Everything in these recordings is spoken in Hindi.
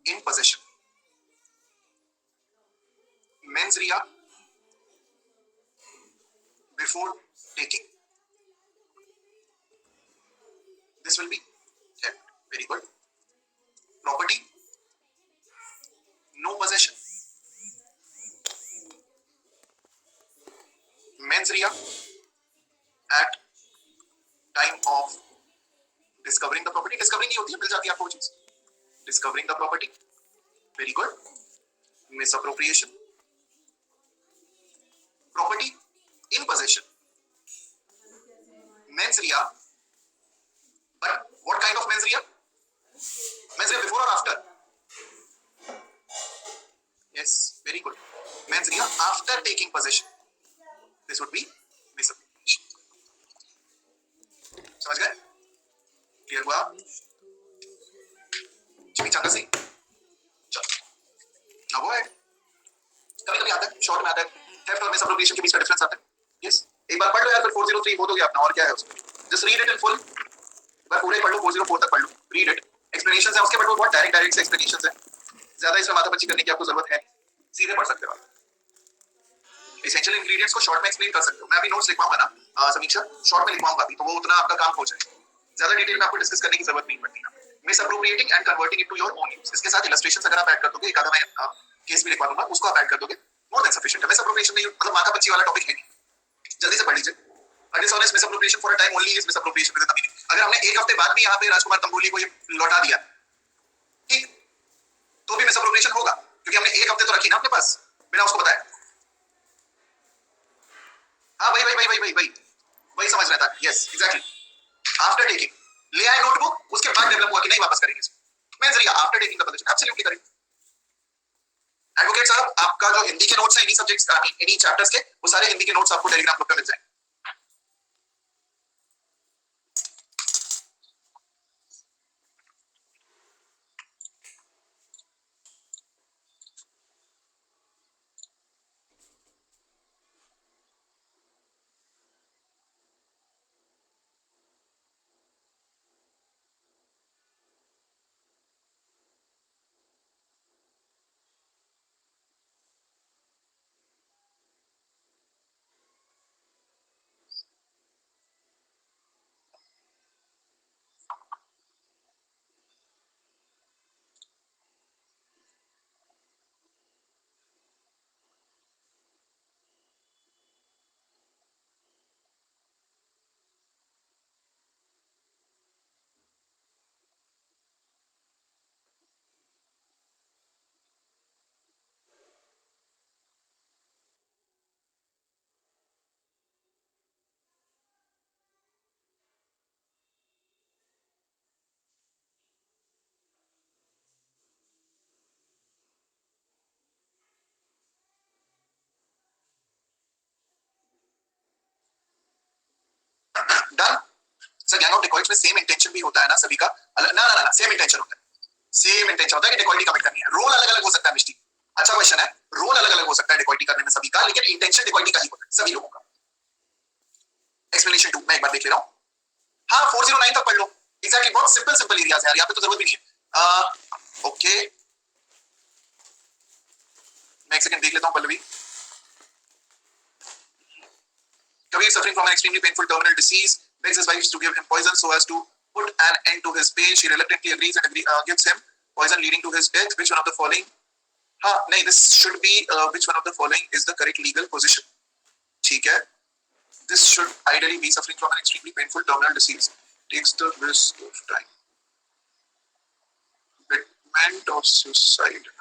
in possession. Mens rea before taking. This will be theft. Very good. Property, no possession. Mens rea at time of discovering the property. Discovering नहीं होती है, मिल जाती है आपको चीज. Discovering the property. Very good. Misappropriation. Property in possession. Mens rea. But what kind of mens rea? Mens rea before or after? Yes, very good. Mens rea after taking possession. This would be misappropriation. समझ गए? क्लियर हुआ? चंगा सी चलो now go ahead. कभी-कभी आता है, शॉर्ट में आता है, थेफ्ट और मिसअप्रोप्रिएशन के बीच का डिफरेंस आता है. यस, एक बार पढ़ लो यार, फिर 403 हो दोगे अपना, और क्या है उसमें. Just read it in full. एक बार पूरे पढ़ लो, 404 तक पढ़ लो. Read it. एक्सप्लेनेशंस है उसके, बट वो बहुत डायरेक्ट से एक्सप्लेनेशंस है. ज्यादा इसमें माथापच्ची करने की आपको जरूरत है. सीधे पढ़ सकते हो आप. एसेंशियल इंग्रेडिएंट्स को शॉर्ट में एक्सप्लेन कर सकते हो. मैं अभी नोट्स लिखवाऊंगा ना समीक्षा, शॉर्ट में लिखवाऊंगा अभी, तो वो उतना आपका काम हो जाए. ज्यादा डिटेल में आपको डिस्कस करने की जरूरत नहीं पड़ती ना. Misappropriating and converting it to your own use. इसके साथ इलस्ट्रेशंस अगर आप ऐड कर दोगे, एक आधा मैं केस भी लिखवा दूंगा, उसको आप ऐड कर दोगे, मोर देन सफिशिएंट है. मिसअप्रोप्रिएशन नहीं, मतलब माथापच्ची वाला टॉपिक है नहीं. जल्दी से पढ़ लीजिए. Dishonest misappropriation for a time only is misappropriation with the meaning. अगर हमने एक हफ्ते बाद भी यहाँ पे राजकुमार तंबोली को ये लौटा दिया, ठीक, तो भी मिसअप्रोप्रिएशन होगा, क्योंकि हमने एक हफ्ते तो रखी ना अपने पास बिना उसको बताया. हाँ वही समझ रहा था. Yes exactly. आफ्टर टेकिंग ले आए नोटबुक, उसके बाद डेवलप हुआ कि नहीं वापस करेंगे इसको. Mains Riya after taking the position, absolutely correct. Advocate साहब, आपका जो हिंदी के नोट्स हैं इन्हीं सब्जेक्ट्स का, इन्हीं चैप्टर्स के, वो सारे हिंदी के नोट्स आपको टेलीग्राम ग्रुप पे मिल जाएंगे. Done. Sir gang of dacoits में सेम इंटेंशन भी होता है ना सभी का? ना सेम इंटेंशन होता है. सेम इंटेंशन होता है कि डेकॉइटी कमिट करनी है. रोल अलग अलग हो सकता है मिस्टी. अच्छा क्वेश्चन है. रोल अलग अलग हो सकता है डेकॉइटी करने में सभी का, लेकिन इंटेंशन डेकॉइटी का ही होता है सभी लोगों का. एक्सप्लेनेशन 2 मैं एक बार देख ले रहा हूं. हाँ 409 तक पढ़ लो. एग्जैक्टली. बहुत सिंपल एरियाज है यार, यहाँ पे तो जरूरत भी नहीं है. ओके मैं एक सेकंड देख लेता हूं. Pallavi, Kabir suffering from an extremely painful terminal disease begs his wife to give him poison so as to put an end to his pain. She reluctantly agrees and gives him poison leading to his death. Which one of the following? हाँ नहीं, this should be which one of the following is the correct legal position. ठीक है. This should ideally be suffering from an extremely painful terminal disease. Takes the risk of time. Betterment of suicide.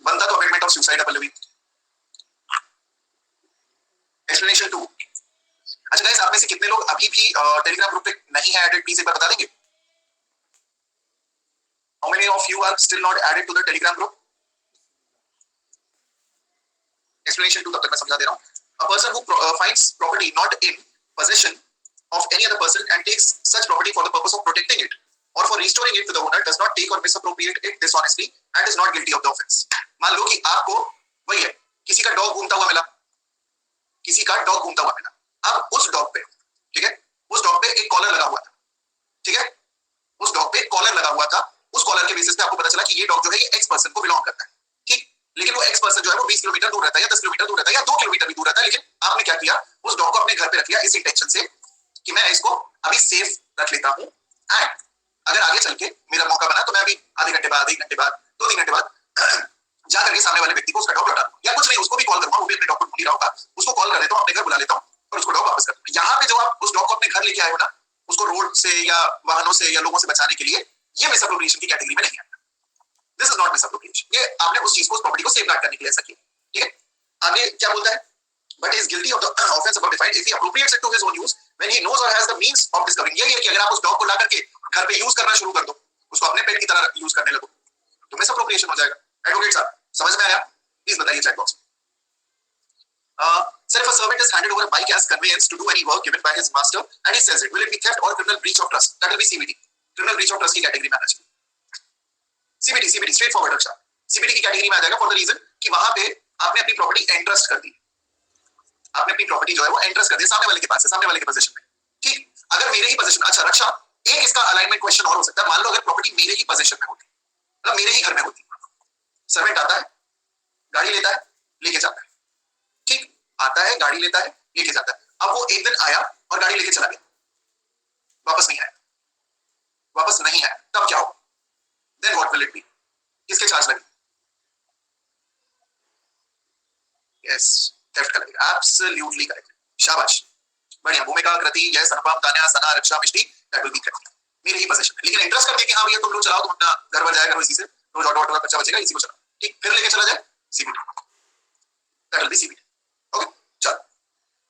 बनता तो अबेटमेंट ऑफ सुसाइड है पल्लवी. एक्सप्लेनेशन 2. अच्छा गाइस, आप में से कितने लोग अभी भी टेलीग्राम ग्रुप पे नहीं है एडेड, प्लीज एक बार बता देंगे. How many of you are still not added to the Telegram group? Explanation 2 तब तक मैं समझा दे रहा हूं. A person who finds property not in position of any other person and takes such property for the purpose of protecting it or for restoring it to the owner does not take or misappropriate it dishonestly and is not guilty of the offense. मान लो कि आपको वही है, किसी का डॉग घूमता हुआ मिला, किसी का डॉग घूमता हुआ मिला. अब उस डॉग पे, ठीक है, उस डॉग पे एक कॉलर लगा हुआ था. ठीक है, उस डॉग पे कॉलर लगा हुआ था, उस कॉलर के बेसिस पे आपको पता चला कि ये डॉग जो है ये एक्स पर्सन को बिलोंग करता है, ठीक, लेकिन वो एक्स पर्सन जो है वो 20 किलोमीटर दूर रहता है या 10 किलोमीटर दूर रहता है या 2 किलोमीटर भी दूर रहता है, लेकिन आपने क्या किया, उस डॉग को अपने घर पे रख लिया इस इंटेंशन से कि मैं इसको अभी सेफ रख लेता हूँ, एंड अगर आगे चल के मेरा मौका बना तो मैं अभी आधे घंटे बाद, 1 घंटे बाद, 2-3 घंटे बाद जा करके सामने वाले व्यक्ति को उसका डॉग लौटा दूं, या कुछ नहीं उसको भी कॉल करूंगा, वो भी अपने डॉग को ढूंढ ही रहा होगा, उसको कॉल कर देता हूँ, अपने घर बुला लेता हूँ और उसको डॉग वापस कर दूं। यहाँ पे जो आप उस डॉग को अपने घर लेके आए हो ना, उसको रोड से या वाहनों से या लोगों से बचाने के लिए, ये मिसअप्रोप्रिएशन की कैटेगरी में नहीं आता। दिस इज नॉट मिसअप्रोप्रिएशन, ये आपने उस चीज को, उस प्रॉपर्टी को सेफगार्ड करने के लिए ऐसा किया, ठीक है। आगे क्या बोलता है, but he is guilty of the offense above defined if he appropriates it to his own use when he knows or has the means of discovering। यही है कि अगर आप उस डॉग को ला करके घर पे यूज करना शुरू कर दो, उसको अपने पेट की तरह यूज करने लगो, तो मिसअप्रोप्रिएशन हो जाएगा। एडवोकेट साहब समझ में आया? प्लीज बताइए चैट बॉक्स में। Sir, if a servant is handed over a bike as conveyance to do any work given by his master and he sells it, will it be theft or criminal breach of trust? That will be CBT, criminal breach of trust की कैटेगरी में आना चाहिए। CBT स्ट्रेट फॉरवर्ड रक्षा, CBT की कैटेगरी में आ जाएगा फॉर द रीजन कि वहां पे आपने अपनी प्रॉपर्टी एंट्रस्ट कर दी, आपने अपनी प्रॉपर्टी जो है वो एंट्रस्ट कर दी सामने वाले के पास है, सामने वाले के पोजीशन में, ठीक। अगर मेरे ही पोजीशन, अच्छा रक्षा, एक इसका अलाइनमेंट क्वेश्चन और हो सकता है, मान लो अगर प्रॉपर्टी मेरे ही पोजीशन में होती, मतलब मेरे ही घर में होती, सर्वेंट आता है, गाड़ी लेता है, लेके जाता है, ठीक, आता है, गाड़ी लेता है, लेके जाता है। अब वो एक दिन आया और गाड़ी लेके चला गया, वापस नहीं आया, वापस नहीं आया, तब क्या हो? Then what will it be? किसके चार्ज लगे? यस, थेफ्ट का लगेगा। एब्सोल्युटली करेक्ट, शाबाश, बढ़िया। भूमिका कृति यह सनपाम Tanya Sana Raksha Mishti, that will be correct, मेरे ही पोजीशन में। लेकिन इंटरेस्ट कर दिया कि हाँ भैया तुम लोग चलाओ, तुम अपना घर भर जाया करो इसी से, रोज ऑटो का खर्चा बचेगा, इसी को चलाओ, ठीक, फिर लेके चला जाए, CBT, that will B CBT. Okay, चलो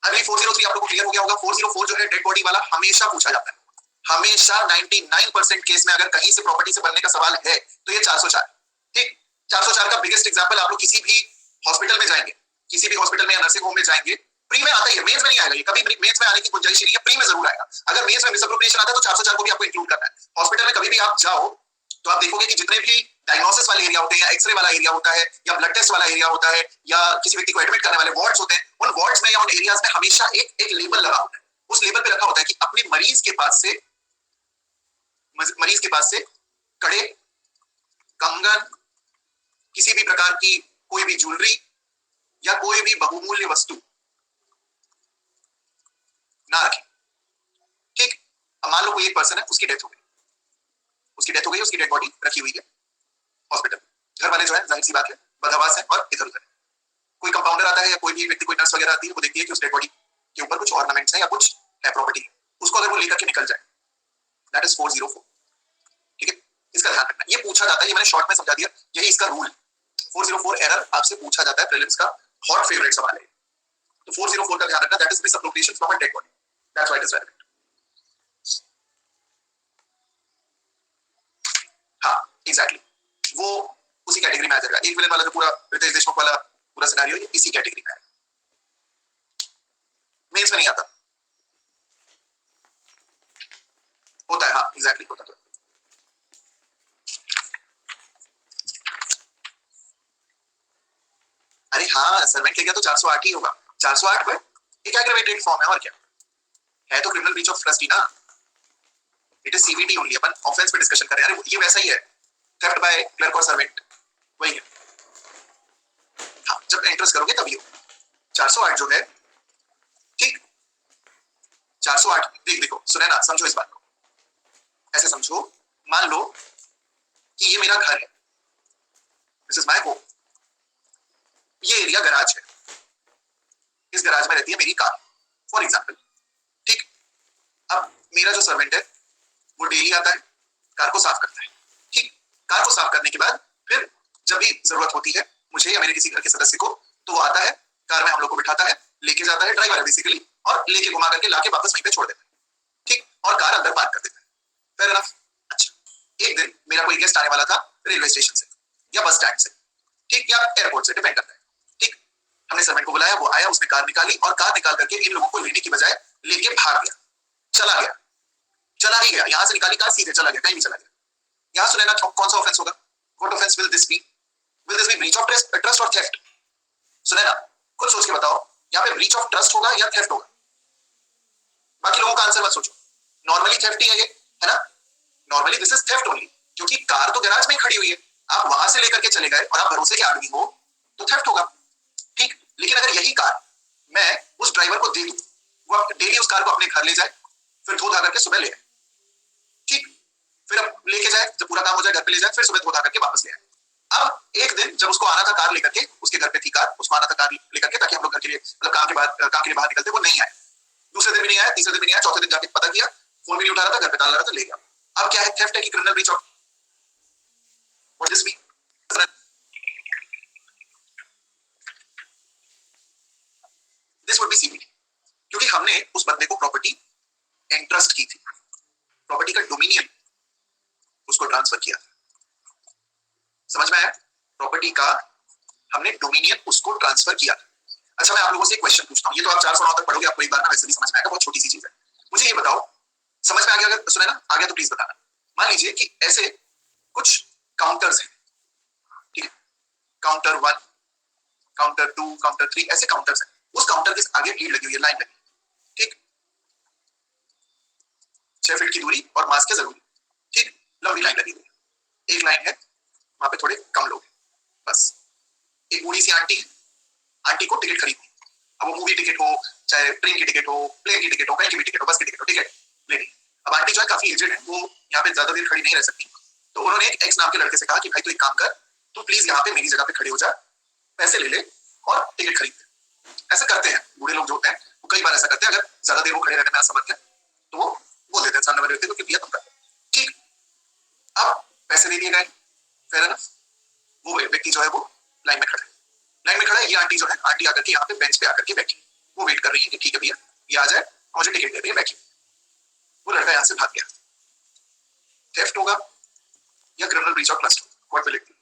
अगली 403 आप लोगों को क्लियर हो गया होगा। 404 जो है डेड बॉडी वाला हमेशा पूछा जाता है, हमेशा 99% केस में अगर कहीं से प्रॉपर्टी से बनने का सवाल है तो ये 404, ठीक। 404 का बिगेस्ट एग्जांपल, आप लोग किसी भी हॉस्पिटल में जाएंगे, किसी भी हॉस्पिटल में या नर्सिंग होम में जाएंगे, प्री में आता ही है, मेंस में नहीं आएगा, ये कभी मेंस में आने की गुंजाइश नहीं है, प्री में जरूर आएगा। अगर मेंस में मिसअप्रोप्रिएशन आता है तो 404 को भी आपको इंक्लूड करना है। हॉस्पिटल में कभी भी आप जाओ तो आप देखोगे कि जितने भी डायग्नोसिस वाले एरिया होते हैं, या एक्सरे वाला एरिया होता है, या ब्लड टेस्ट वाला एरिया होता है, या किसी व्यक्ति को एडमिट करने वाले वार्ड्स होते हैं, उन वार्ड्स में या उन एरियाज में हमेशा एक लेबल लगा होता है। उस लेबल पे रखा होता है कि अपने मरीज के पास से कड़े, कंगन, किसी भी प्रकार की कोई भी ज्वेलरी या कोई भी बहुमूल्य वस्तु ना रखें, ठीक। अब मान लो कोई एक पर्सन है, उसकी डेथ हो गई, उसकी डेड बॉडी रखी हुई है हॉस्पिटल, घर वाले जो है जाहिर सी बात है बदहवास है और इधर उधर। कोई कंपाउंडर आता है या कोई भी व्यक्ति, कोई नर्स वगैरह आती है, वो देखती है कि उस डेड बॉडी के ऊपर कुछ ऑर्नामेंट्स है या कुछ है प्रॉपर्टी, उसको अगर वो लेकर के निकल जाए, दैट इज 404, ठीक है। इसका ध्यान रखना, ये पूछा जाता है, ये मैंने शॉर्ट में समझा दिया, यही इसका रूल। 404 एरर आपसे पूछा जाता है, प्रीलिम्स का हॉट फेवरेट सवाल है, तो 404 का ध्यान रखना, that is misappropriation from a dead body, that's why it is relevant. हाँ एग्जैक्टली, वो उसी कैटेगरी में आ जाएगा। एक विलन वाला जो पूरा रितेश देशमुख वाला पूरा सिनेरियो, ये इसी कैटेगरी में है, मेंस में नहीं आता, होता है, हाँ एग्जैक्टली होता है। अरे हाँ, सर्वेंट ले गया तो 408 ही होगा, 408 पर एक एग्रीवेटेड फॉर्म है, और क्या है, तो क्रिमिनल ब्रीच ऑफ ट्रस्ट ही ना, it is CBT only. Upon offence पे डिस्कशन कर रहे हैं, ये वैसा ही है, थेफ्ट बाय क्लर्क और सर्वेंट, वही है। हाँ, जब एंट्रेंस करोगे तभी हो। 408 जो है, ठीक, 408 देखो सुने ना, समझो इस बात को, ऐसे समझो, मान लो कि ये मेरा घर है, दिस इज माय होम, ये एरिया गराज है, इस गराज में रहती है मेरी कार फॉर एग्जाम्पल, ठीक। अब मेरा जो सर्वेंट है वो डेली आता है, कार को साफ करता है, ठीक। कार को साफ करने के बाद फिर जब भी जरूरत होती है मुझे या मेरे किसी घर के सदस्य को, तो वो आता है, कार में हम लोग को बिठाता है, लेके जाता है, ड्राइवर है बेसिकली, और लेके घुमा करके लाके वापस वहीं पे छोड़ देता है, ठीक, और कार अंदर पार्क कर देता है, फेयर एनफ। अच्छा, एक दिन मेरा कोई गेस्ट आने वाला था रेलवे स्टेशन से या बस स्टैंड से, ठीक, या एयरपोर्ट से, डिपेंड करता है, ठीक। हमने सर्वेंट को बुलाया, वो आया, उसने कार निकाली, और कार निकाल करके इन लोगों को लेने की बजाय लेके भाग गया, चला गया, चला ही गया, यहां से निकाली कार, सीधे चला गया, कहीं भी चला गया। यहां सुने ना कौन सा ऑफेंस होगा, what offence will this be? Will this be breach of trust और थेफ्ट? सुने ना, खुद सोच के बताओ, यहाँ पे ब्रीच ऑफ ट्रस्ट होगा या थेफ्ट होगा? बाकी लोगों का आंसर मत सोचो, नॉर्मली थेफ्ट ही है ये, है ना? Normally this is theft only, क्योंकि कार तो गैराज में खड़ी हुई है, आप वहां से लेकर के चले गए और आप भरोसे के आदमी हो तो थेफ्ट होगा, ठीक। लेकिन अगर यही कार मैं उस ड्राइवर को दे दूं, वो डेली उस कार को अपने घर ले जाए, फिर धो धा करके सुबह ले आए, ठीक, फिर अब लेके जाए, जब पूरा काम हो जाए घर पे ले जाए, फिर सुबह धो धा करके वापस ले आए। अब एक दिन जब उसको आना था कार लेकर के, उसके घर पे थी कार, उसको आना था कार लेकर के, ताकि हम लोग घर के लिए मतलब काम के लिए बाहर निकलते, वो नहीं आए, दूसरे दिन भी नहीं आया, तीसरे दिन भी नहीं आया, चौथे दिन जाके पता किया, फोन भी नहीं उठा रहा था, घर पे डाल रहा था, ले गया। अब क्या है, थेफ्ट है कि criminal breach of what this mean? This would be CBD, क्योंकि हमने उस बंदे को प्रॉपर्टी एंट्रस्ट की थी, प्रॉपर्टी का डोमिनियन उसको ट्रांसफर किया, समझ में आया? प्रॉपर्टी का हमने डोमिनियन उसको ट्रांसफर किया। अच्छा, मैं आप लोगों से एक क्वेश्चन पूछता हूँ, ये तो आप 409 तक पढ़ोगे, आपको एक बार ना वैसे भी समझ में आएगा, बहुत छोटी सी चीज है। मुझे ये बताओ, समझ में आ गया? अगर सुने ना आ गया तो प्लीज बताना। मान लीजिए कि ऐसे कुछ काउंटर्स हैं, ठीक है, काउंटर 1, काउंटर 2, काउंटर 3, ऐसे काउंटर्स हैं, उस काउंटर के आगे भीड़ लगी हुई है, लाइन लगी, ठीक, 6 फीट की दूरी और मास्क है जरूरी, ठीक, लंबी लाइन लगी हुई है, एक लाइन है वहां पे थोड़े कम लोग, बस एक बूढ़ी सी आंटी है, आंटी को टिकट खरीदनी, अब वो मूवी टिकट हो, चाहे ट्रेन की टिकट हो, प्लेन की टिकट हो, कहीं की भी टिकट हो, बस की टिकट हो, टिकट लेनी। अब आंटी जो है काफी एजेड है, वो यहाँ पे ज्यादा देर खड़ी नहीं रह सकती, तो उन्होंने एक एक्स नाम के लड़के से कहा कि भाई तू एक काम कर, तू प्लीज यहाँ पे मेरी जगह पे खड़े हो जा, पैसे ले ले और टिकट खरीद। ऐसा करते हैं बूढ़े लोग जो होते हैं, वो कई बार ऐसा करते हैं, अगर ज्यादा देर वो खड़े रहने में असमर्थ है तो वो बोल देते हैं सामने वाले व्यक्ति को कि भैया तुम कर, ठीक। अब पैसे दे दिए गए, फेयर है ना? वो व्यक्ति जो है वो लाइन में खड़ा है, लाइन में खड़ा है, ये आंटी जो है, आंटी आकर के यहाँ पे बेंच पे आकर के बैठी, वो वेट कर रही है कि ठीक है भैया ये आ जाए और मुझे टिकट दे दे, बैठी। वो लड़का यहाँ से भाग गया, थेफ्ट होगा या criminal breach of trust? What will it B?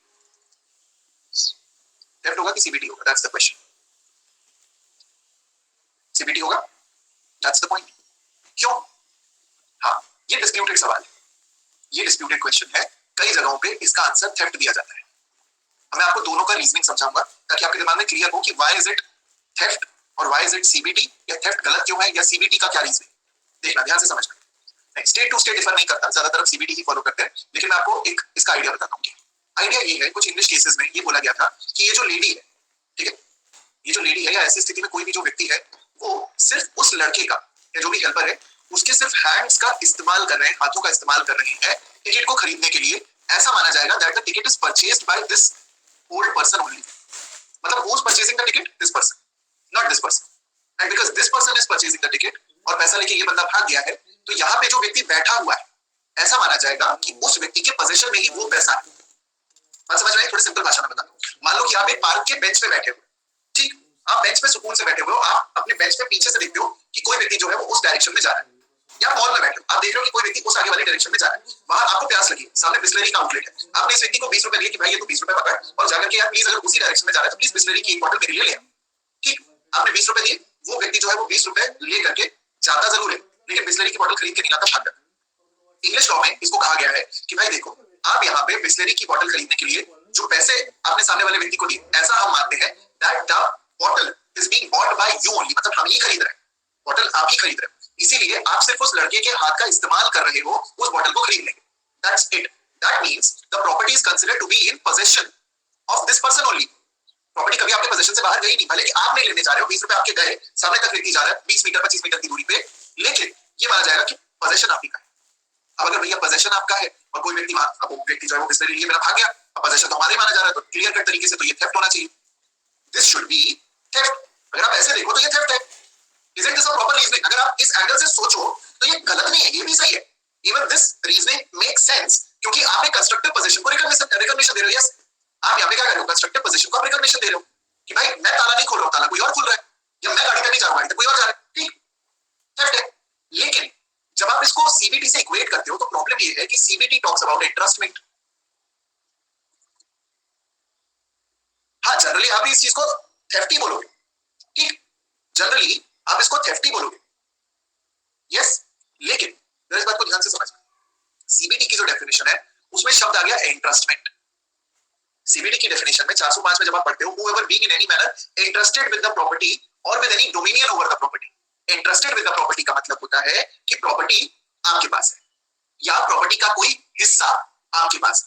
Theft होगा कि सीबीटी होगा? That's the question. सीबीटी होगा, दैट्स द पॉइंट। क्यों? हाँ, ये डिस्प्यूटेड सवाल है, ये डिस्प्यूटेड क्वेश्चन है, कई जगहों पे इसका आंसर थेफ्ट दिया जाता है। मैं आपको दोनों का रीजनिंग समझाऊंगा ताकि आपके दिमाग में क्लियर हो कि व्हाई इज इट थेफ्ट और व्हाई इज इट सीबीटी, या थेफ्ट गलत क्यों है या सीबीटी का क्या रीजन। देखना, ध्यान से समझना। स्टेट टू स्टेट डिफर नहीं करता, ज्यादातर अब सीबीटी ही फॉलो करते हैं, लेकिन मैं आपको एक इसका आइडिया बताता हूँ। आइडिया ये है, कुछ इंग्लिश केसेस में ये बोला गया था कि ये जो लेडी है, ठीक है, ये जो लेडी है या ऐसी स्थिति में कोई भी जो व्यक्ति है, वो सिर्फ उस लड़के का या जो भी हेल्पर है उसके सिर्फ हैंड्स का इस्तेमाल कर रहे हैं, हाथों का इस्तेमाल कर रहे हैं टिकट को खरीदने के लिए। ऐसा माना जाएगा that the ticket is purchased by this old person only, मतलब who is purchasing the ticket? This person, not this person. And because this person is purchasing the ticket और पैसा लेके ये बंदा भाग गया है, तो यहाँ पे जो व्यक्ति बैठा हुआ है, ऐसा माना जाएगा कि उस व्यक्ति के पोजीशन में ही वो पैसा है। बात समझ में आई? थोड़ी सिंपल भाषा में बताता हूँ। मान लो कि आप एक पार्क के बेंच पे बैठे हो, ठीक, आप बेंच पे सुकून से बैठे हुए हो, आप अपने बेंच पे पीछे से देखते हो कि कोई व्यक्ति जो है वो उस डायरेक्शन में जा रहा है, या मॉल में बैठे हो, आप देख रहे हो कि कोई व्यक्ति उस आगे वाली डायरेक्शन में जा रहा है, वहां आपको प्यास लगी, सामने बिस्लरी का आउटलेट है, आपने इस व्यक्ति को 20 रुपए दिए कि भाई ये तो 20 रुपए पकड़ और जाकर के यार प्लीज अगर उसी डायरेक्शन में जा रहा है तो प्लीज बिस्लरी की एक बोतल मेरे लिए ले आओ, ठीक। आपने 20 रुपए दिए, वो व्यक्ति जो है वो 20 रुपए ले करके जाता जरूर है, लेकिन बिस्लरी की बोतल खरीद के नहीं लाता, भाग जाता। इंग्लिश लॉ में इसको कहा गया है कि भाई देखो, आप यहाँ पे बिस्लरी की बोतल खरीदने के लिए जो पैसे आपने सामने वाले व्यक्ति को दिए, ऐसा हम मानते हैं that the bottle is being bought by you only, मतलब हम ही खरीद रहे हैं, बॉटल आप ही खरीद रहे हैं, इसीलिए आप सिर्फ उस लड़के के हाथ का इस्तेमाल कर रहे हो उस बॉटल को खरीदने के। That's it. That means the property is considered to be in position of this person only. Property कभी आपके पोजीशन से बाहर गई नहीं, भले कि आप नहीं लेने जा रहे हो, 20 रुपए आपके गए, सामने तक व्यक्ति जा रहा है 20 मीटर 25 मीटर की दूरी पे, लेकिन ये माना जाएगा कि पोजीशन आपकी का है। अब अगर भैया पोजीशन आपका है और कोई व्यक्ति अब वो व्यक्ति जो है वो बिस्लरी लिए मेरा भाग गया, अब पोजीशन तो हमारे माना जा रहा है, तो क्लियर कट तरीके से तो ये थेफ्ट होना चाहिए, दिस शुड बी थेफ्ट। अगर आप ऐसे देखो तो ये थेफ्ट है। Isn't this a proper reasoning? अगर आप इस एंगल से सोचो तो ये गलत नहीं है, ये भी सही है। Even this reasoning makes sense क्योंकि आप एक कंस्ट्रक्टिव पोजीशन को रिकॉग्निशन दे रहे हो। यस, आप यहाँ पे क्या कर रहे हो, कंस्ट्रक्टिव पोजीशन को आप रिकॉग्निशन दे रहे हो कि भाई मैं ताला नहीं खोल रहा हूँ, ताला कोई और खोल रहा है, या मैं गाड़ी करने जा रहा हूँ, गाड़ी कोई और जा रहा है, ठीक, थेफ्ट है। लेकिन जब आप इसको सीबीटी से इक्वेट करते हो तो प्रॉब्लम ये है कि सीबीटी टॉक्स अबाउट एंट्रस्टमेंट। हाँ, जनरली आप इस चीज को थेफ्ट ही बोलोगे, ठीक, जनरली आप इसको थेफ्ट ही बोलोगे, यस। लेकिन इस बात को ध्यान से समझना, सीबीटी की जो डेफिनेशन है उसमें शब्द आ गया एंट्रस्टमेंट। सीबीटी की डेफिनेशन में 405 में जब आप पढ़ते हो, whoever being in any manner entrusted with the property or with any dominion over the property। entrusted with the property का मतलब होता है कि प्रॉपर्टी आपके पास है, या प्रॉपर्टी का कोई हिस्सा आपके पास,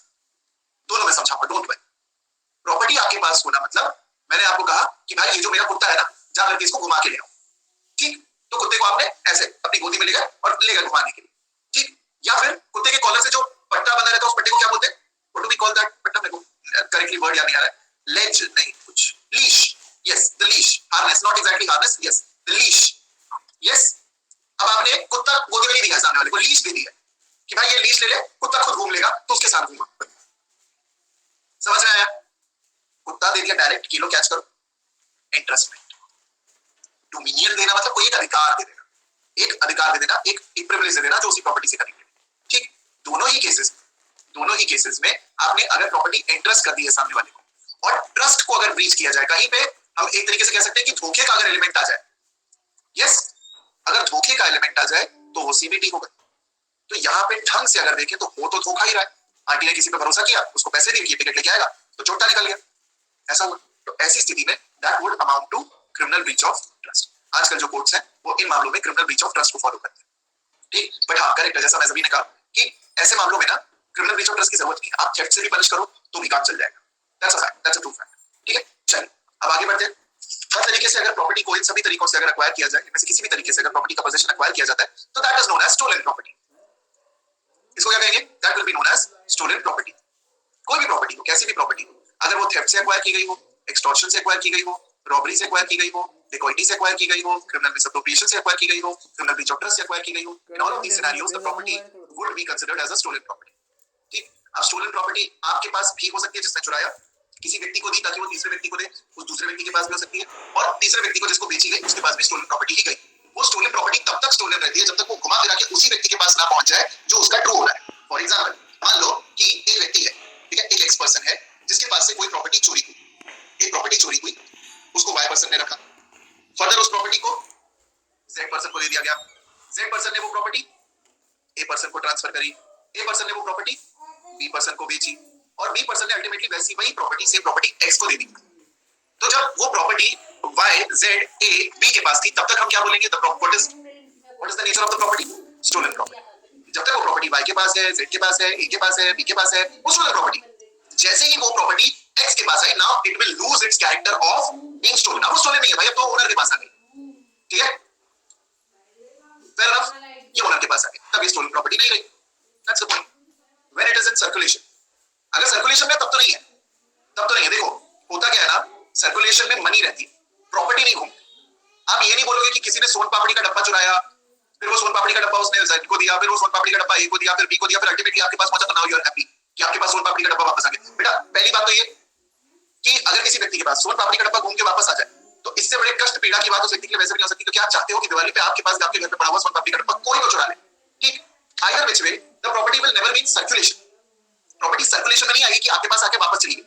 दोनों में समझाऊंगा, डोंट वरी। प्रॉपर्टी आपके पास होना मतलब मैंने आपको कहा कि भाई ये जो मेरा कुत्ता है ना, जाकर के इसको घुमा के ले आओ, ठीक। तो कुत्ते को आपने ऐसे अपनी गोदी में ले गए और ले गए घुमाने के लिए, ठीक। या फिर कुत्ते के कॉलर से जो पट्टा बंधा रहता है, उस पट्टे को क्या बोलते हैं? What do we call that पट्टा? मेरे को करेक्टली वर्ड याद नहीं आ रहा है। लेज नहीं, कुछ leash, yes the leash, harness, not exactly harness, yes the leash, yes. अब आपने कुत्ता गोदी में नहीं दिया, सामने वाले को लीश दे दिया कि भाई ये लीश ले ले, कुत्ता खुद घूम लेगा, तो उसके साथ घूमा। समझ में आया? कुत्ता दे दिया डायरेक्ट, किलो कैच करो, इंटरेस्ट में। डोमिनियन देना मतलब कोई एक अधिकार दे देना, एक अधिकार दे देना, एक प्रिविलेज दे देना जो उसी प्रॉपर्टी से करेंगे, ठीक। दोनों ही केसेस में आपने अगर प्रॉपर्टी इंटरेस्ट कर दी है सामने वाले को, और ट्रस्ट को अगर ब्रीच किया जाए कहीं पे, हम एक तरीके से कह सकते हैं कि धोखे का अगर एलिमेंट आ जाए, यस, अगर धोखे का एलिमेंट आ जाए तो वो सीबीटी होगा। तो यहाँ पे ढंग से अगर देखें तो वो तो धोखा ही रहा है। आंटी ने किसी पे भरोसा किया, उसको पैसे दिए, ये टिकट लेके आएगा, तो चोटा निकल गया, ऐसा हुआ। तो ऐसी स्थिति में that would amount to criminal breach of trust. आजकल जो कोर्ट्स हैं वो इन मामलों में क्रिमिनल ब्रीच ऑफ ट्रस्ट को फॉलो करते हैं, ठीक। बट हाँ, करेक्ट है, जैसा मैं सभी ने कहा कि ऐसे मामलों में ना क्रिमिनल ब्रीच ऑफ ट्रस्ट की जरूरत नहीं है। आप थेफ्ट से भी पनिश करो तो भी काम चल जाएगा, that's a fact, that's a true fact, ठीक है। चलिए अब आगे बढ़ते हैं। हर तरीके से अगर प्रॉपर्टी को इन सभी तरीकों से अगर एक्वायर किया जाए, इनमें से किसी भी तरीके से अगर प्रॉपर्टी का पोजीशन एक्वायर किया जाता है, तो that is known as stolen property. इसको क्या कहेंगे? That will be known as stolen property. कोई भी प्रॉपर्टी हो, कैसी भी प्रॉपर्टी हो, अगर वो थेफ्ट से एक्वायर की गई हो, एक्सटॉर्शन से एक्वायर की गई हो, रॉबरी से एक्वायर की गई हो, डिकॉइटी से एक्वायर की गई हो, क्रिमिनल मिसअप्रोप्रिएशन से एक्वायर की गई हो, क्रिमिनल ब्रीच ऑफ ट्रस्ट से एक्वायर की गई हो, in all of these scenarios the property would be considered as a stolen property, ठीक। अब स्टोलन प्रॉपर्टी आपके पास भी हो सकती है, जिसने चुराया, किसी व्यक्ति को दी ताकि वो तीसरे व्यक्ति को दे, उस दूसरे व्यक्ति के पास भी हो सकती है, और तीसरे व्यक्ति को जिसको बेची गई उसके पास भी स्टोलन प्रॉपर्टी ही गई। वो स्टोलन प्रॉपर्टी तब तक स्टोलन रहती है जब तक वो घुमा फिरा के उसी व्यक्ति के पास ना पहुंच जाए जो उसका ट्रू ओनर है। फॉर एग्जांपल, मान लो कि एक व्यक्ति है, ठीक है, एक एक्स पर्सन है जिसके पास से कोई प्रॉपर्टी चोरी हुई, एक प्रॉपर्टी चोरी हुई, उसको वाई पर्सन ने रखा, फर्दर उस प्रॉपर्टी को जेड पर्सन को दे दिया गया, जेड पर्सन ने वो प्रॉपर्टी ए पर्सन को ट्रांसफर करी, ए पर्सन ने वो प्रॉपर्टी बी पर्सन को बेची, और बी पर्सन ने अल्टीमेटली वैसी वही प्रॉपर्टी से प्रॉपर्टी एक्स को दे दी। तो जब वो property Y Z A B के पास थी, तब तक हम क्या बोलेंगे? What is the nature of the property? Stolen property. जब तक वो प्रॉपर्टी वाई के पास है, जेड के पास है, ए के पास है, बी के पास है, वो स्टोलन प्रॉपर्टी। जैसे ही वो प्रॉपर्टी एक्स के पास आई, now it will lose its character of being stolen. अब वो स्टोलन नहीं है भाई, अब तो ओनर के पास आ गई, ठीक है, फेयर इनफ, ये ओनर के पास आ गई, तब ये स्टोलन प्रॉपर्टी नहीं रही। That's the point. When it is in circulation, अगर सर्कुलेशन में तब तो नहीं है, तब तो नहीं है। देखो होता क्या है ना, सर्कुलेशन में मनी रहती है, प्रॉपर्टी नहीं घूमती। आप ये नहीं बोलोगे कि किसी ने सोन पापड़ी का डब्बा चुराया, फिर वो सोन पापड़ी का डब्बा उसने जेड को दिया, फिर वो सोन पापड़ी का डब्बा ए को दिया, फिर बी को दिया, फिर अल्टीमेटली आपके पास पहुंचा, तो नाउ यू आर हैप्पी कि आपके पास सोन पापड़ी का डब्बा वापस आ गया। बेटा पहली बात तो ये कि अगर किसी व्यक्ति के पास सोन पापड़ी का डब्बा घूम के वापस आ जाए, तो इससे बड़े कष्ट पीड़ा की बात उस व्यक्ति के लिए वैसे भी नहीं हो सकती। तो क्या आप चाहते हो कि दिवाली पे आपके पास, आपके घर पे पड़ा हुआ सोन पापड़ी का डब्बा कोई तो चुरा ले, ठीक। Either which way the property will never be in circulation. Property circulation में नहीं आएगी कि आपके पास आके वापस चली गई,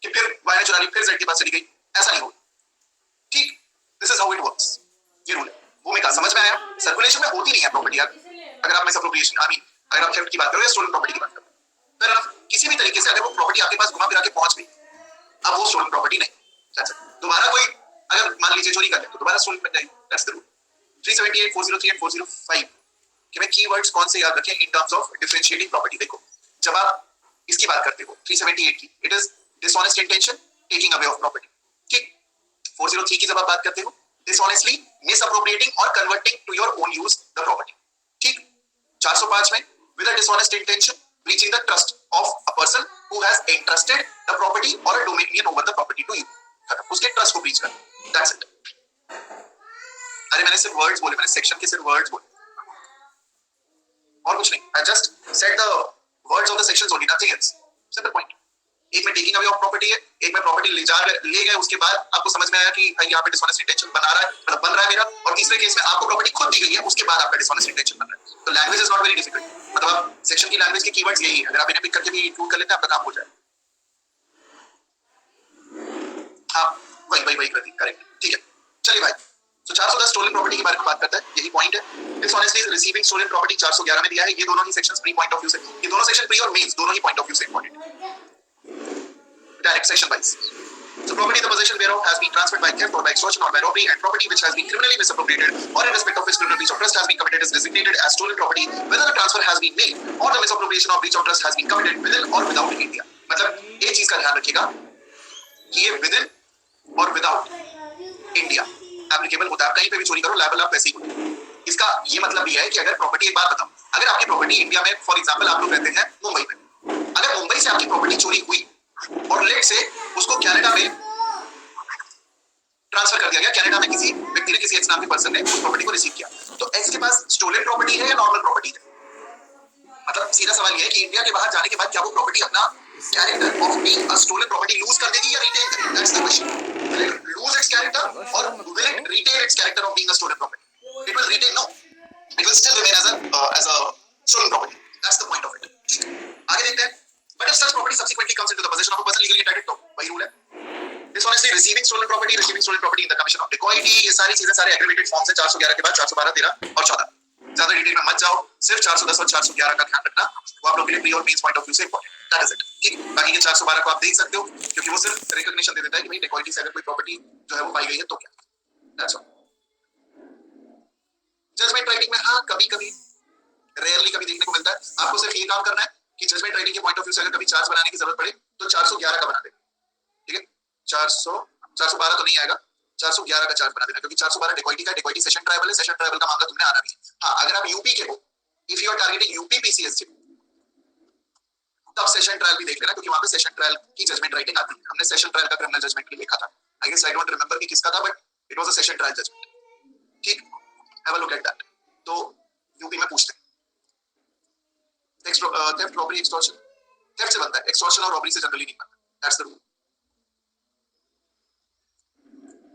कि फिर वाई ने चुरा ली, फिर जेड के पास चली गई, ऐसा नहीं होगा, ठीक। This is how it works, ये रूल है। भूमिका समझ में आया? सर्कुलेशन में होती नहीं है प्रॉपर्टी। अगर आप मिसअप्रोप्रिएशन, आई मीन अगर आप थेफ्ट की बात करो या स्टोलन प्रॉपर्टी की बात करो, फिर किसी भी तरीके से अगर वो प्रॉपर्टी आपके पास घुमा फिरा के पहुंच गई, अब वो स्टोलन प्रॉपर्टी नहीं। दोबारा कोई अगर मान लीजिए चोरी कर ले तो दोबारा स्टोलन बन जाएगी। That's the rule. 378, 403 एंड 405 कि मैं कीवर्ड्स कौन से याद रखें in terms of differentiating property. देखो जब आप इसकी बात करते हो 378 की, it is dishonest intention taking away of property, ठीक। 403 की जब आप बात करते हो, dishonestly misappropriating or converting to your own use the property, ठीक। 405 में with a dishonest intention breaching the trust of a person who has entrusted the property or a dominion over the property to you, उसके ट्रस्ट को ब्रीच करना, that's it। अरे मैंने सिर्फ वर्ड्स बोले, मैंने सेक्शन के सिर्फ वर्ड्स बोले और कुछ नहीं। I just said the words of the sections only, nothing else, simple point। एक में टेकिंग अवे ऑफ प्रॉपर्टी है, एक में प्रॉपर्टी ले गए, उसके बाद आपको समझ में आया कि भाई यहाँ पे डिसऑनेस्ट इंटेंशन बन रहा है मेरा, और तीसरे केस में आपको प्रॉपर्टी खुद दी गई है, उसके बाद आपका डिसऑनेस्ट इंटेंशन बन रहा है। तो language is not very difficult, मतलब आप सेक्शन की लैंग्वेज के कीवर्ड्स यही है, अगर आप इन्हें पिक करके भी इंक्लूड कर लेते हैं आपका काम हो जाए। हाँ वही करेक्ट, ठीक है। चलिए भाई, तो 410 स्टोलन प्रॉपर्टी के बारे में बात करता है, यही पॉइंट है। डिसऑनेस्टली रिसीविंग स्टोलन प्रॉपर्टी 411 में दिया है। ये दोनों ही sections pre point of view से, ये दोनों सेक्शन प्री और मेंस दोनों ही पॉइंट ऑफ व्यू से इंपॉर्टेंट है, direct section wise. So property the possession whereof has been transferred by theft or by extortion or by robbery, and property which has been criminally misappropriated or in respect of which criminal breach of trust has been committed is designated as stolen property whether the transfer has been made or the misappropriation or breach of trust has been committed within or without India. मतलब एक चीज का ध्यान रखिएगा कि ये विदिन और विदाउट इंडिया एप्लीकेबल होता है. आप कहीं पे भी चोरी करो लायबल आप वैसे ही हो. इसका ये मतलब भी है कि अगर प्रॉपर्टी, एक बात बताओ, अगर आपकी प्रॉपर्टी इंडिया में, फॉर एग्जांपल आप लोग रहते हैं मुंबई में, अगर मुंबई से आपकी प्रॉपर्टी चोरी हुई और लेट से उसको कनाडा में ट्रांसफर कर दिया गया, कनाडा में किसी व्यक्ति ने, किसी एक्स नाम के पर्सन ने उस प्रॉपर्टी को रिसीव किया, तो एक्स के पास स्टोलन प्रॉपर्टी है या नॉर्मल प्रॉपर्टी है? मतलब सीधा सवाल ये है कि इंडिया के बाहर जाने के बाद क्या वो प्रॉपर्टी अपना character of being a stolen property lose कर देगी या रिटेन करेगी? That's the question. Will it lose its character और will it retain its character of being a stolen property? It will retain, no. It will still remain as a stolen property. That's the point of it. आगे देखते हैं. But if such property subsequently comes into the possession of a person legally entitled to, वही रूल है. Dishonestly receiving stolen property in the commission of dacoity, ये सारी चीजें सारे aggravated forms है 411 के बाद 412, 13 और 14. ज्यादा डिटेल में मत जाओ, सिर्फ 410 और 411 का ध्यान रखना, वो आप लोग के लिए प्री और मेंस पॉइंट ऑफ व्यू से इंपॉर्टेंट. That is it. ठीक है. बाकी के 412 को आप देख सकते हो क्योंकि वो सिर्फ रिकॉग्निशन दे देता है कि भाई dacoity से अगर कोई प्रॉपर्टी जो है वो पाई गई है तो क्या. That's all. जजमेंट राइटिंग में हाँ कभी कभी, रेयरली कभी देखने को मिलता है. आपको सिर्फ ये काम करना है कि जजमेंट राइटिंग के पॉइंट ऑफ व्यू से अगर कभी चार्ज बनाने की जरूरत पड़े तो 411 का बना देना. ठीक है. 412 तो नहीं आएगा, 411 का चार्ज बना देना क्योंकि 412 डेकोइटी का, डेकोइटी सेशन ट्राइबल है, सेशन ट्राइबल का मामला तुमने आना भी है. हाँ अगर आप यूपी के हो, if you are targeting UP PCSJ, तब सेशन ट्रायल भी देख लेना क्योंकि वहां पे सेशन ट्रायल की जजमेंट राइटिंग आती है. हमने सेशन ट्रायल का क्रिमिनल जजमेंट भी लिखा था. I guess I don't remember कि किसका था but it was a session trial judgment. ठीक, have a look at that. तो यूपी में पूछते हैं थेफ्ट, रॉबरी, एक्सटॉर्शन. थेफ्ट से बनता है, एक्सटॉर्शन और रॉबरी से जनरली नहीं बनता. That's the rule.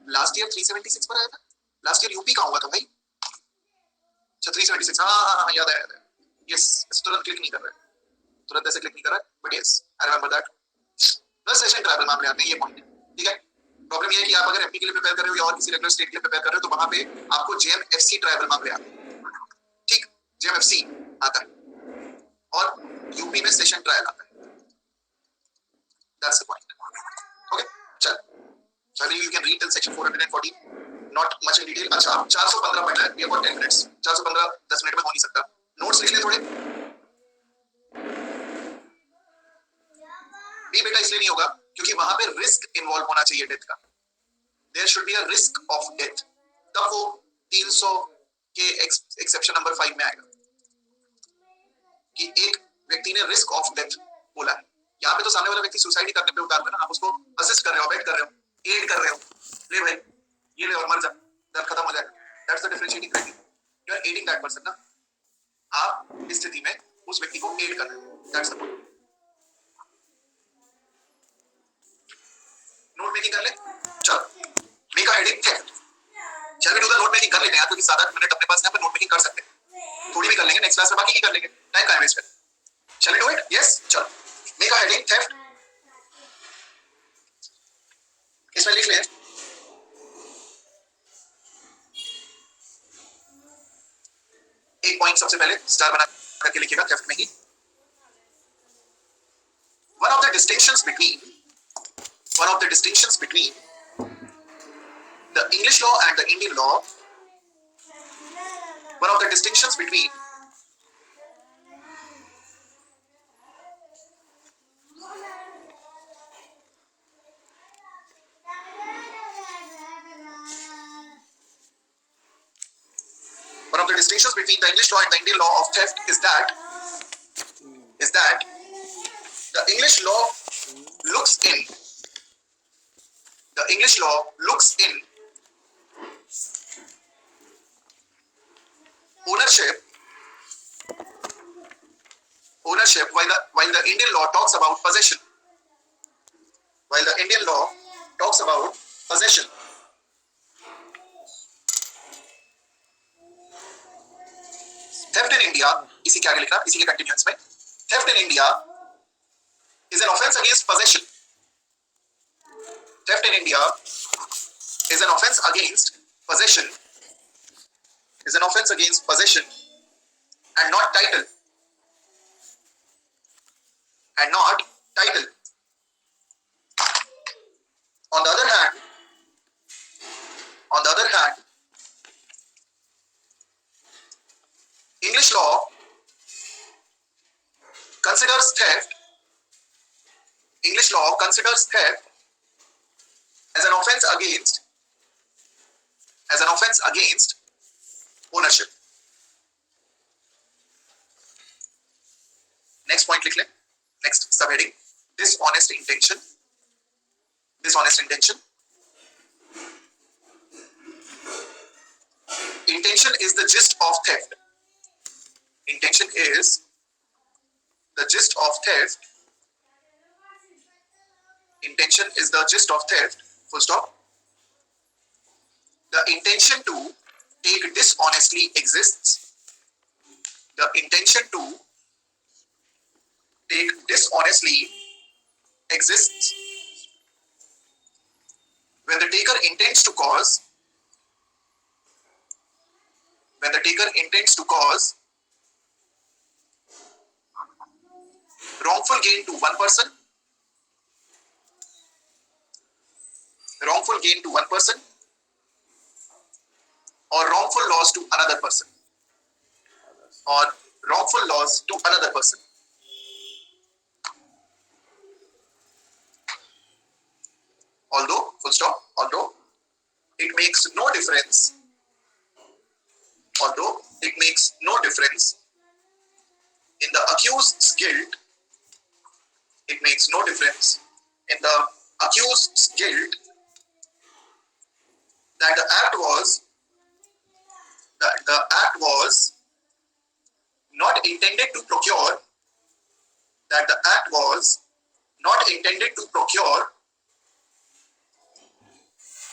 Last year 376 पर आया था. लास्ट ईयर यूपी का हुआ था भाई. अच्छा 376, हाँ याद है. यस, तुरंत क्लिक नहीं कर रहा है, तुरंत ऐसे क्लिक नहीं कर रहा है but yes I remember that. बस सेशन ट्राइबल मामले आते हैं, ये पॉइंट है. ठीक है. प्रॉब्लम ये है कि आप अगर एमपी के लिए प्रिपेयर कर रहे हो या और किसी रेगुलर स्टेट के लिए प्रिपेयर कर रहे हो तो वहां पे आपको जेएमएफसी ट्राइबल मामले आते हैं. ठीक, जेएमएफसी आता है और यूपी में सेशन ट्रायल आता है. That's the point. ओके चल, चलिए you can read till section 414, not much in detail. अच्छा 415 पढ़ना है, we have got 10 minutes. 415 10 minute में हो नहीं सकता. नोट्स लिख ले थोड़े. बी बेटा इसलिए नहीं होगा क्योंकि वहां पे रिस्क इन्वॉल्व होना चाहिए डेथ का. There should be a risk of death, तब वो 300 के एक्सेप्शन नंबर 5 में आएगा कि एक व्यक्ति ने रिस्क ऑफ डेथ बोला है. यहाँ पे तो सामने वाला व्यक्ति सुसाइड ही करने पे उतार देना, आप उसको असिस्ट कर रहे हो, अबेट कर रहे हो, एड कर रहे हो. ले भाई ये ले और मर जा, दर्द खत्म हो जाएगा. That's the differentiating criteria. You are adding that person ना, आप इस स्थिति में उस व्यक्ति को एड कर रहे हो. That's the point. Note making कर ले. चलो मेक अ हेडिंग थेफ्ट. चल भी डू द नोट मेकिंग कर लेते हैं क्योंकि 7-8 मिनट अपने पास है, पर नोट मेकिंग कर सकते हैं. थोड़ी भी कर लेंगे नेक्स्ट क्लास में, बाकी की कर लेंगे, टाइम का वेस्ट कर. चल डू इट. यस चलो मेक अ हेडिंग थेफ्ट. इसमें लिख ले एक पॉइंट सबसे पहले स्टार बना करके लिखिएगा थेफ्ट में ही. one of the distinctions between the English law and the Indian law, one of the distinctions between the English law and the Indian law of theft is that the English law looks in ownership while the Indian law talks about possession. Theft in India, इसी के आगे लिखना, इसी के कंटिन्यूअंस में. Theft in India is an offense against possession. Theft in India is an offense against possession and not title. On the other hand, English law considers theft. English law considers theft as an offense against ownership. Next point लिख लें. Next subheading, dishonest intention. Dishonest intention. Intention is the gist of theft. Intention is the gist of theft. Intention is the gist of theft. Full stop. The intention to take dishonestly exists. The intention to take dishonestly exists when the taker intends to cause wrongful gain to one person, or wrongful loss to another person, although, full stop, although it makes no difference in the accused's guilt, that the act was not intended to procure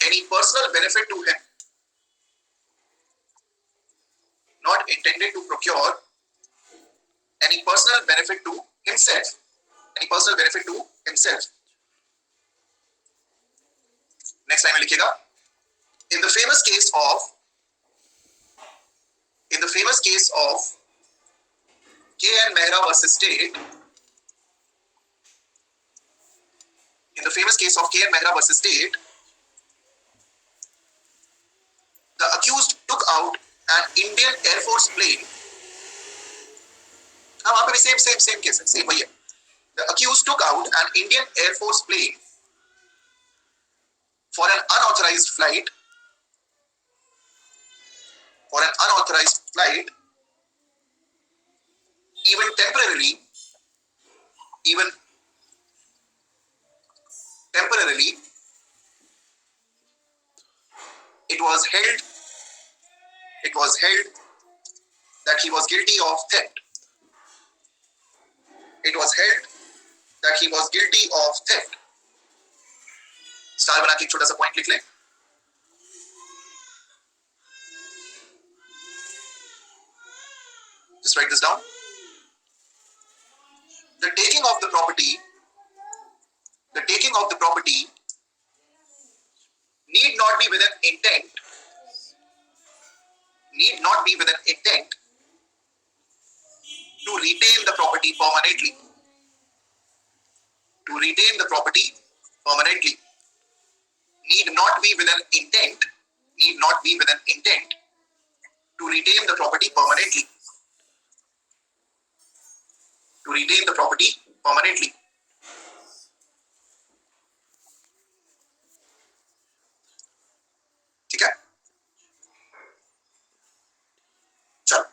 any personal benefit to him, any personal benefit to himself. Next time में लिखिएगा, in the famous case of K.N. Mehra versus State, the accused took out an Indian Air Force plane. वहाँ पे भी same case है, same वही है. The accused took out an Indian Air Force plane for an unauthorized flight, even temporarily, it was held that he was guilty of theft. Star बना के एक छोटा सा पॉइंट लिख लें. Just write this down. The taking of the property need not be with an intent to retain the property permanently. Need not be with an intent to retain the property permanently. ठीक है, चलो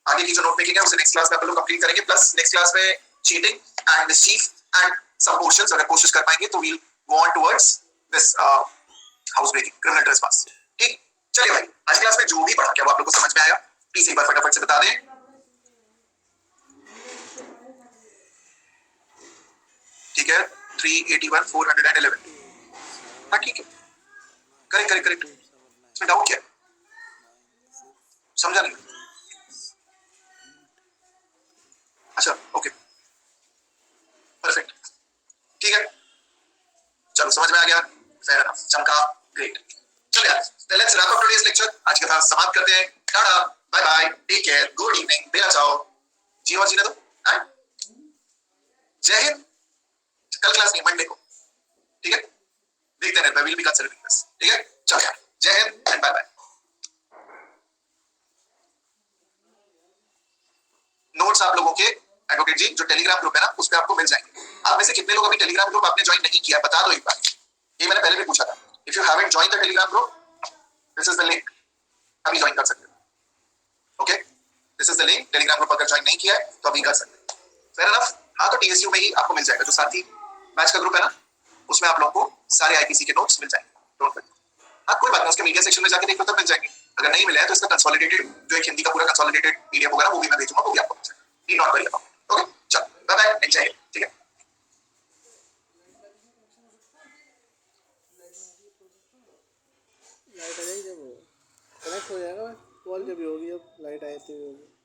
आगे की जो नोट मेकिंग है उसे नेक्स्ट क्लास में आप लोग कंप्लीट करेंगे. प्लस नेक्स्ट क्लास में cheating and mischief and some portions अगर कोशिश कर पाएंगे तो we'll go on towards this house breaking, criminal trespass. ठीक, चलिए भाई आज क्लास में जो भी पढ़ा क्या वो आप लोग को समझ में आया, प्लीज एक बार फटाफट से बता दें. ठीक है, 381 411. हाँ ठीक है, करेक्ट. इसमें डाउट क्या है, समझा नहीं. अच्छा ओके परफेक्ट, ठीक है, चलो समझ में आ गया. फेयर एनफ, चमका, ग्रेट. चलो यार let's wrap up today's lecture. आज के साथ समाप्त करते हैं. टाटा, bye bye, take care, good evening, बेला चाओ, जियो जीने दो. जय हिंद. कल क्लास नहीं, मंडे को. ठीक है, देखते हैं, विल बी कंसीडरिंग दिस. ठीक है, चलो यार, Jai Hind and bye bye. Notes आप लोगों के एडवोकेट जी जो टेलीग्राम ग्रुप है ना उस पर आपको मिल जाएंगे। आप में से कितने लोग अभी टेलीग्राम ग्रुप आपने ज्वाइन नहीं किया, बता दो एक बार। ये मैंने पहले भी पूछा था। If you haven't join the Telegram group, this is the link, अभी ज्वाइन कर सकते हो। Okay, this is the link. Telegram group अगर ज्वाइन नहीं किया है तो अभी कर सकते हो। Fair enough. हाँ, तो टीएसयू में ही आपको मिल जाएगा, जो साथी बैच का ग्रुप है ना, उसमें आप लोगों को सारे आईपीसी के नोट्स मिल जाएंगे। Don't worry. हाँ, कोई बात नहीं, उसके मीडिया सेक्शन में जाके देख लो, तब मिल जाएंगे। अगर नहीं मिले हैं तो इसका कंसोलिडेटेड जो एक हिंदी का पूरा कंसोलिडेटेड पीडीएफ होगा ना, वो भी मैं भेजूंगा, वो भी आपको मिल जाएगा। Need not worry about it. Okay, चलो बाय बाय, एंजॉय। ठीक है। लाइट आ जाएगी जब वो कनेक्ट हो जाएगा, कॉल जब भी होगी, जब लाइट आए तो होगी।